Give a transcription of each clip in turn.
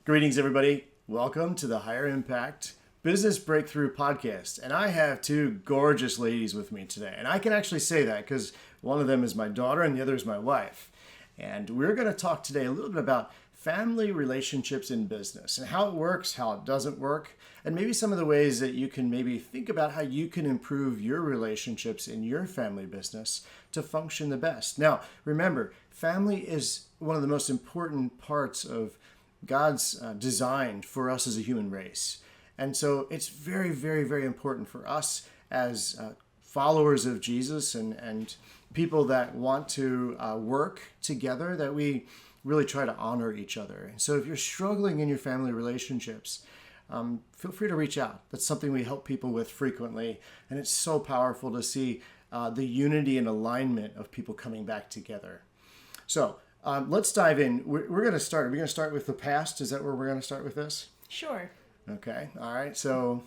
Greetings, everybody. Welcome to the Higher Impact Business Breakthrough Podcast. And I have two gorgeous ladies with me today. And I can actually say that because one of them is my daughter and the other is my wife. And we're going to talk today a little bit about family relationships in business and how it works, how it doesn't work, and maybe some of the ways that you can maybe think about how you can improve your relationships in your family business to function the best. Now, remember, family is one of the most important parts of God's design for us as a human race. And so it's very, very, very important for us as followers of Jesus and people that want to work together that we really try to honor each other. And so if you're struggling in your family relationships, feel free to reach out. That's something we help people with frequently. And it's so powerful to see the unity and alignment of people coming back together. So let's dive in. We're going to start. Are we going to start with the past? Is that where we're going to start with this? Sure. Okay. All right. So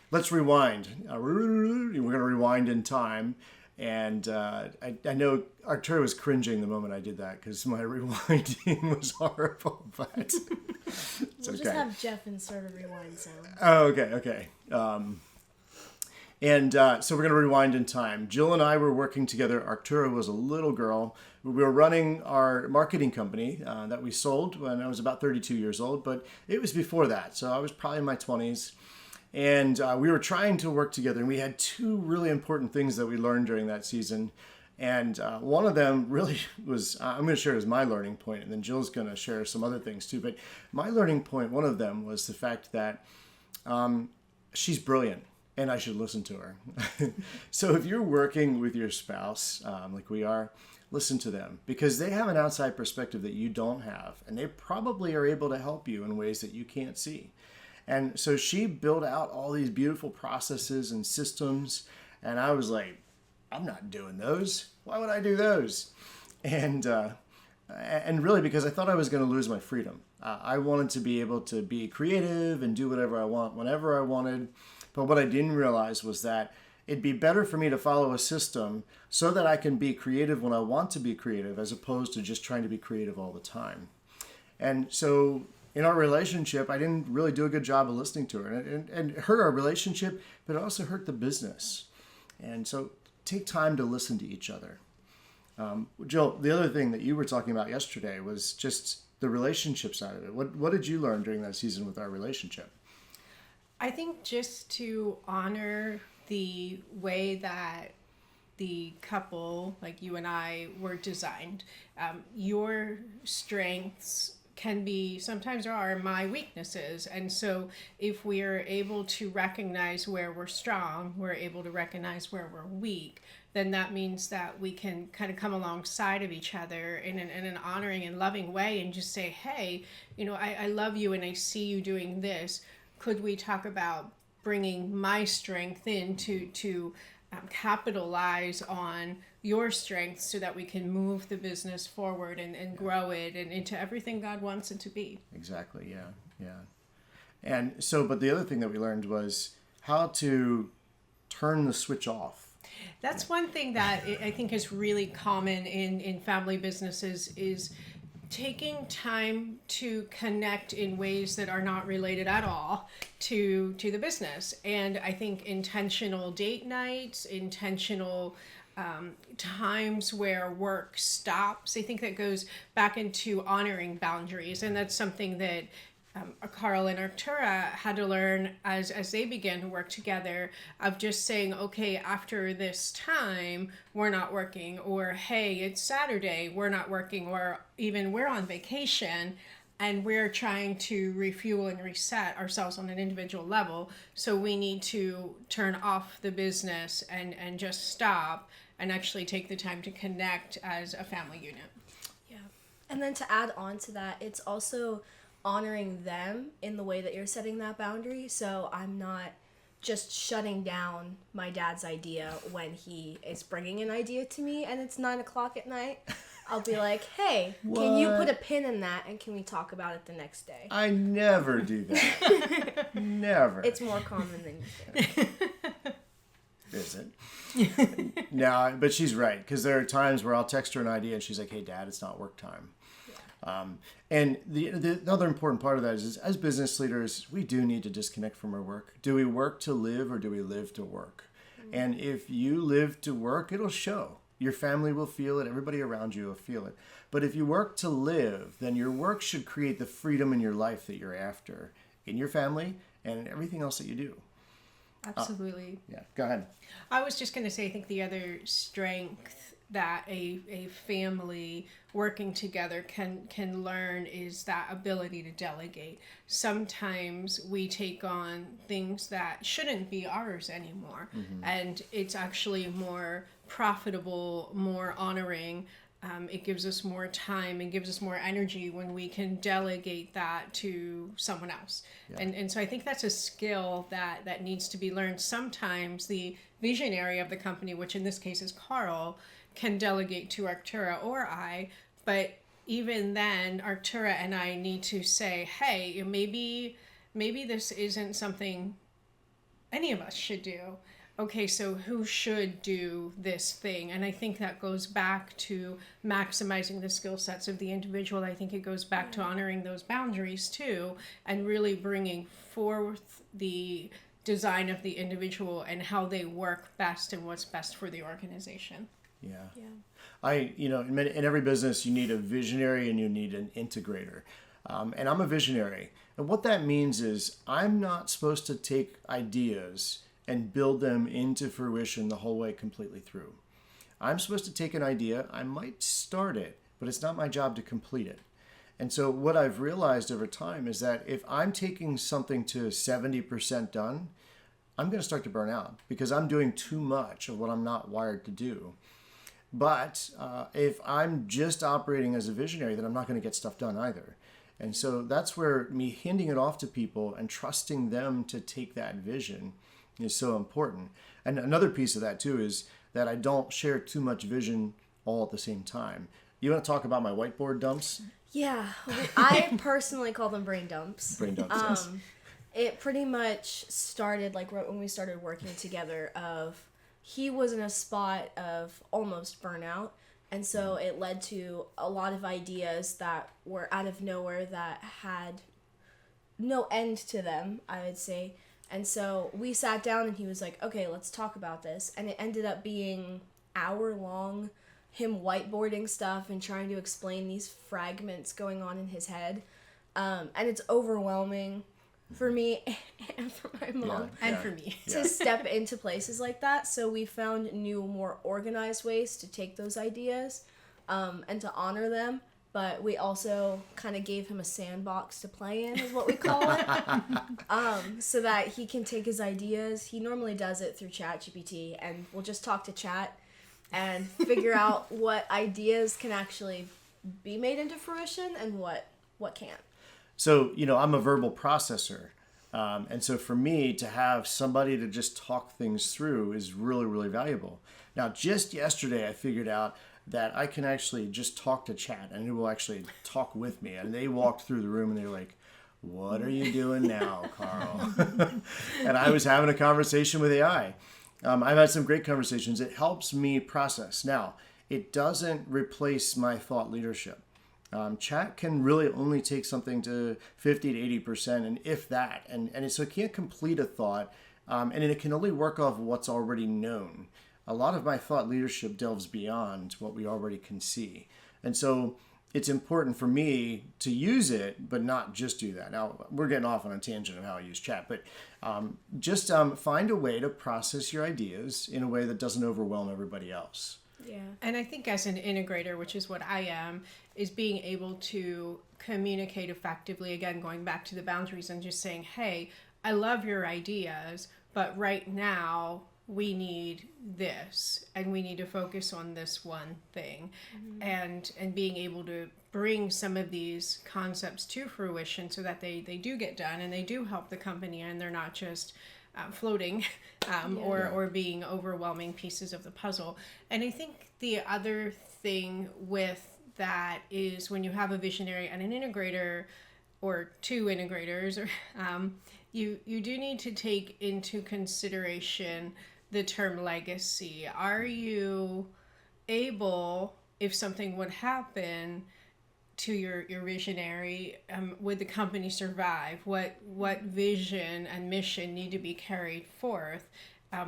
let's rewind. We're going to rewind in time. And I know Arturo was cringing the moment I did that because my rewinding was horrible. But it's We'll okay. just have Jeff insert a rewind sound. Oh, okay. So we're going to rewind in time. Jill and I were working together. Arturo was a little girl. We were running our marketing company that we sold when I was about 32 years old, but it was before that. So I was probably in my 20s. And we were trying to work together. And we had two really important things that we learned during that season. And one of them really was, I'm going to share as my learning point, and then Jill's going to share some other things too. But my learning point, one of them was the fact that she's brilliant. And I should listen to her. So if you're working with your spouse, like we are, listen to them because they have an outside perspective that you don't have. And they probably are able to help you in ways that you can't see. And so she built out all these beautiful processes and systems. And I was like, I'm not doing those. Why would I do those? And really because I thought I was going to lose my freedom. I wanted to be able to be creative and do whatever I want whenever I wanted. But what I didn't realize was that it'd be better for me to follow a system so that I can be creative when I want to be creative as opposed to just trying to be creative all the time. And so in our relationship, I didn't really do a good job of listening to her. And it hurt our relationship, but it also hurt the business. And so take time to listen to each other. Jill, the other thing that you were talking about yesterday was just the relationship side of it. What did you learn during that season with our relationship? I think just to honor the way that the couple, like you and I, were designed. Your strengths can be, sometimes are my weaknesses. And so if we are able to recognize where we're strong, we're able to recognize where we're weak, then that means that we can kind of come alongside of each other in an honoring and loving way and just say, hey, I love you and I see you doing this. Could we talk about bringing my strength in to capitalize on your strengths so that we can move the business forward and grow it and into everything God wants it to be? Exactly, yeah. And so, but the other thing that we learned was how to turn the switch off. That's one thing that I think is really common in family businesses is taking time to connect in ways that are not related at all to the business. And I think intentional date nights, intentional times where work stops, I think that goes back into honoring boundaries. And that's something that Carl and Artura had to learn as they began to work together, of just saying, okay, after this time, we're not working, or hey, it's Saturday, we're not working, or even we're on vacation and we're trying to refuel and reset ourselves on an individual level. So we need to turn off the business and just stop and actually take the time to connect as a family unit. Yeah. And then to add on to that, it's also honoring them in the way that you're setting that boundary. So I'm not just shutting down my dad's idea when he is bringing an idea to me and it's 9:00 at night. I'll be like, hey, can you put a pin in that and can we talk about it the next day? I never do that. Never. It's more common than you think. Is it? No, but she's right. Because there are times where I'll text her an idea and she's like, hey, Dad, it's not work time. And the other important part of that is as business leaders, we do need to disconnect from our work. Do we work to live or do we live to work? And if you live to work, it'll show. Your family will feel it. Everybody around you will feel it. But if you work to live, then your work should create the freedom in your life that you're after, in your family and everything else that you do. Absolutely. Yeah, go ahead. I was just going to say, I think the other strength that a family working together can learn is that ability to delegate. Sometimes we take on things that shouldn't be ours anymore, and it's actually more profitable, more honoring. It gives us more time and gives us more energy when we can delegate that to someone else. Yeah. And so I think that's a skill that needs to be learned. Sometimes the visionary of the company, which in this case is Carl, can delegate to Arctura or I, but even then Arctura and I need to say, hey, maybe this isn't something any of us should do. Okay, so who should do this thing? And I think that goes back to maximizing the skill sets of the individual. I think it goes back to honoring those boundaries too, and really bringing forth the design of the individual and how they work best and what's best for the organization. Yeah. In every business, you need a visionary and you need an integrator. And I'm a visionary. And what that means is I'm not supposed to take ideas and build them into fruition the whole way completely through. I'm supposed to take an idea, I might start it, but it's not my job to complete it. And so what I've realized over time is that if I'm taking something to 70% done, I'm going to start to burn out because I'm doing too much of what I'm not wired to do. But if I'm just operating as a visionary, then I'm not going to get stuff done either. And so that's where me handing it off to people and trusting them to take that vision is so important. And another piece of that too is that I don't share too much vision all at the same time. You want to talk about my whiteboard dumps? Yeah, I personally call them brain dumps. Brain dumps, yes. It pretty much started like right when we started working together of he was in a spot of almost burnout. And so it led to a lot of ideas that were out of nowhere that had no end to them, I would say. And so we sat down and he was like, okay, let's talk about this. And it ended up being hour-long, him whiteboarding stuff and trying to explain these fragments going on in his head. And it's overwhelming for me and for my mom. And for me. To step into places like that. So we found new, more organized ways to take those ideas and to honor them. But we also kind of gave him a sandbox to play in, is what we call it, so that he can take his ideas. He normally does it through ChatGPT, and we'll just talk to Chat and figure out what ideas can actually be made into fruition and what can't. So, I'm a verbal processor. And so for me to have somebody to just talk things through is really, really valuable. Now, just yesterday, I figured out that I can actually just talk to Chat and it will actually talk with me. And they walked through the room and they were like, what are you doing now, Carl? And I was having a conversation with AI. I've had some great conversations. It helps me process. Now, it doesn't replace my thought leadership. Chat can really only take something to 50 to 80%, and if that. And so it can't complete a thought, and it can only work off what's already known. A lot of my thought leadership delves beyond what we already can see. And so it's important for me to use it, but not just do that. Now, we're getting off on a tangent of how I use Chat, but just find a way to process your ideas in a way that doesn't overwhelm everybody else. Yeah. And I think as an integrator, which is what I am, is being able to communicate effectively, again, going back to the boundaries and just saying, hey, I love your ideas, but right now we need this and we need to focus on this one thing. And being able to bring some of these concepts to fruition so that they do get done and they do help the company and they're not just floating or being overwhelming pieces of the puzzle. And I think the other thing with that is when you have a visionary and an integrator or two integrators, or you do need to take into consideration the term legacy. Are you able, if something would happen, to your visionary, would the company survive? What vision and mission need to be carried forth?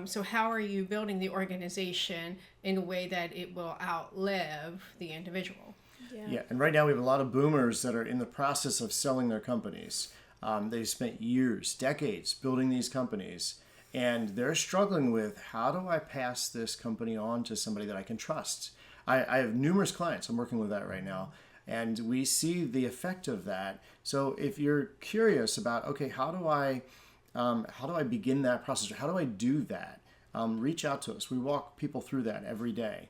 So how are you building the organization in a way that it will outlive the individual? Yeah, and right now we have a lot of boomers that are in the process of selling their companies. They've spent years, decades building these companies, and they're struggling with, how do I pass this company on to somebody that I can trust? I have numerous clients. I'm working with that right now, and we see the effect of that. So if you're curious about, okay, how do I begin that process? How do I do that? Reach out to us. We walk people through that every day.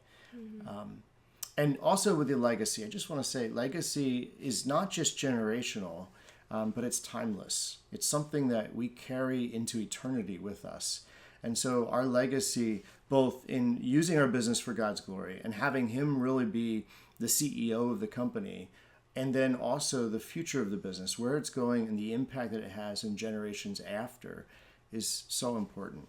And also with the legacy, I just want to say legacy is not just generational, but it's timeless. It's something that we carry into eternity with us. And so our legacy, both in using our business for God's glory and having Him really be the CEO of the company, and then also the future of the business, where it's going and the impact that it has in generations after, is so important.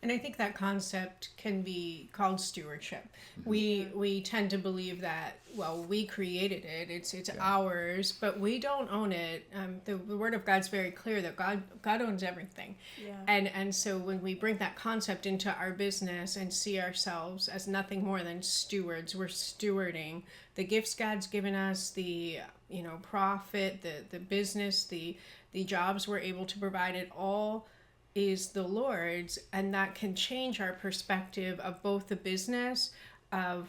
And I think that concept can be called stewardship. We tend to believe that, well, we created it, it's ours, but we don't own it. The Word of God's very clear that God owns everything. Yeah. And so when we bring that concept into our business and see ourselves as nothing more than stewards, we're stewarding the gifts God's given us, the profit, the business, the jobs we're able to provide, it all is the Lord's, and that can change our perspective of both the business, of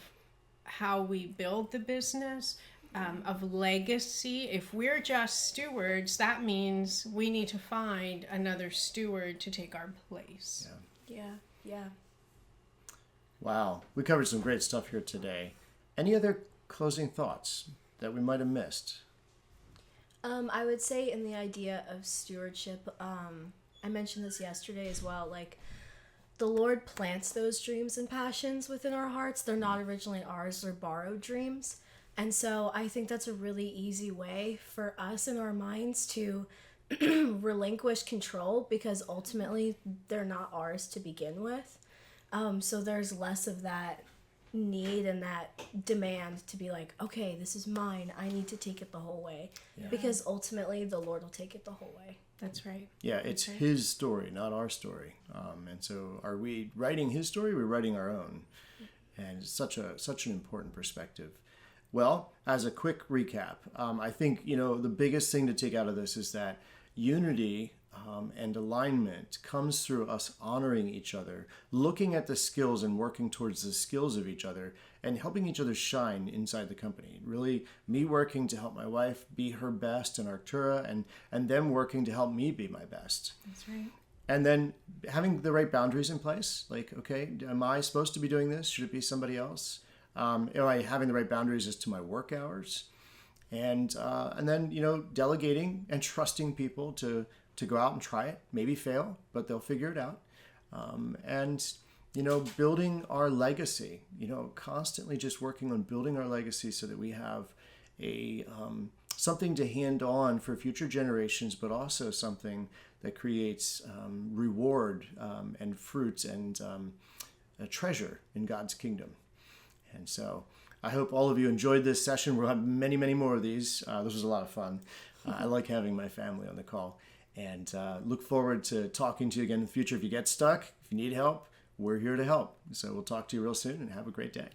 how we build the business, of legacy. If we're just stewards, that means we need to find another steward to take our place. Yeah. Wow, we covered some great stuff here today. Any other closing thoughts that we might have missed? I would say in the idea of stewardship, I mentioned this yesterday as well, like the Lord plants those dreams and passions within our hearts. They're not originally ours, they're borrowed dreams. And so I think that's a really easy way for us in our minds to relinquish control, because ultimately they're not ours to begin with. So there's less of that need and that demand to be like, okay, this is mine, I need to take it the whole way. Because ultimately the Lord will take it the whole way. That's right. Yeah, it's His story, not our story. And so are we writing His story? We're writing our own. And it's such an important perspective. Well, as a quick recap, I think, the biggest thing to take out of this is that unity and alignment comes through us honoring each other, looking at the skills and working towards the skills of each other, and helping each other shine inside the company. Really, me working to help my wife be her best in Arctura, and them working to help me be my best. That's right. And then having the right boundaries in place. Like, okay, am I supposed to be doing this? Should it be somebody else? Am I having the right boundaries as to my work hours? And then, delegating and trusting people to go out and try it, maybe fail, but they'll figure it out. Building our legacy, constantly just working on building our legacy so that we have a something to hand on for future generations, but also something that creates reward and fruits and a treasure in God's kingdom. And so I hope all of you enjoyed this session. We'll have many, many more of these. This was a lot of fun. I like having my family on the call. And look forward to talking to you again in the future. If you get stuck, if you need help, we're here to help. So we'll talk to you real soon, and have a great day.